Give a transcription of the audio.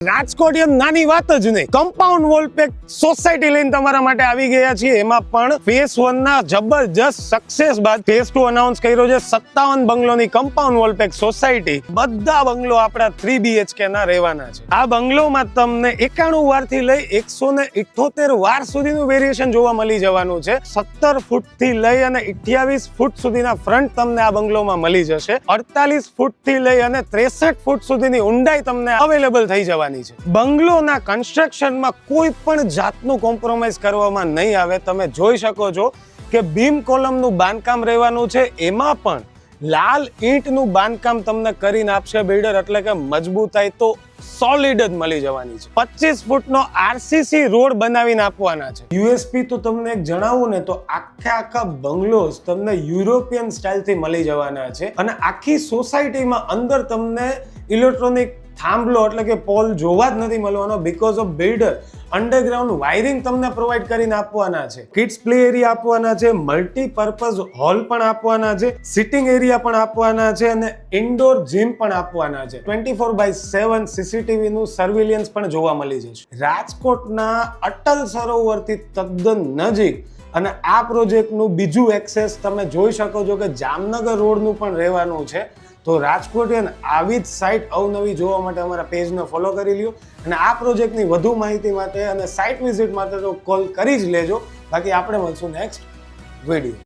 રાજકોટ એમ નાની વાત જ નહીં, કમ્પાઉન્ડ વોલ પેક સોસાયટી લઈને તમારા માટે આવી ગયા છીએ. એમાં પણ ફેઝ 1 ના જબરજસ્ત સક્સેસ બાદ ફેઝ 2 અનાઉન્સ કર્યો છે. 57 બંગલોની કમ્પાઉન્ડ વોલ પેક સોસાયટી. બધા બંગલો આપણા 3 BHK ના રહેવાના છે. આ બંગલોમાં તમને 91 વાર થી લઈ 178 વાર સુધીનું વેરિએશન જોવા મળી જવાનું છે. 17 ફૂટ થી લઈ અને 28 ફૂટ સુધીના ફ્રન્ટ તમને આ બંગલોમાં મળી જશે. 48 ફૂટ થી લઈ અને 63 ફૂટ સુધીની ઊંડાઈ તમને અવેલેબલ થઈ જવાની. બંગલોના કન્સ્ટ્રક્શનમાં કોઈ પણ જાતનું કોમ્પ્રોમાઇઝ કરવામાં નહીં આવે. તમે જોઈ શકો છો કે બીમ કોલમનું બાંધકામ રહેવાનું છે. એમાં પણ લાલ ઈંટનું બાંધકામ તમને કરીને આપશે બિલ્ડર, એટલે કે મજબૂતાઈ તો સોલિડ જ મળી જવાની છે. 25 ફૂટનો RCC રોડ બનાવીને આપવાના છે. USP તો તમને એક જણાવું ને તો આખા બંગલોઝ તમને યુરોપિયન સ્ટાઇલથી મળી જવાના છે. અને આખી સોસાયટીમાં અંદર તમને ઇલેક્ટ્રોનિક થાંભલો એટલે કે પોલ જોવા જ નથી મળવાનો, because of builder underground wiring તમને પ્રોવાઈડ કરીને આપવાના છે. કિડ્સ પ્લે એરિયા આપવાના છે, મલ્ટીપર્પઝ હોલ પણ આપવાના છે, સિટિંગ એરિયા પણ આપવાના છે અને ઇન્ડોર જીમ પણ આપવાના છે. 24/7 CCTV નું સર્વેલિયન્સ પણ જોવા મળી જશે. રાજકોટના અટલ સરોવરથી તદ્દન નજીક અને આ પ્રોજેક્ટનું બીજું એક્સેસ તમે જોઈ શકો છો કે જામનગર રોડનું પણ રહેવાનું છે. તો રાજકોટિયન આવી જ સાઇટ અવનવી જોવા માટે અમારા પેજને ફોલો કરી લ્યો અને આ પ્રોજેક્ટની વધુ માહિતી માટે અને સાઇટ વિઝિટ માટે તો કોલ કરી જ લેજો. બાકી આપણે મળશું નેક્સ્ટ વિડીયો.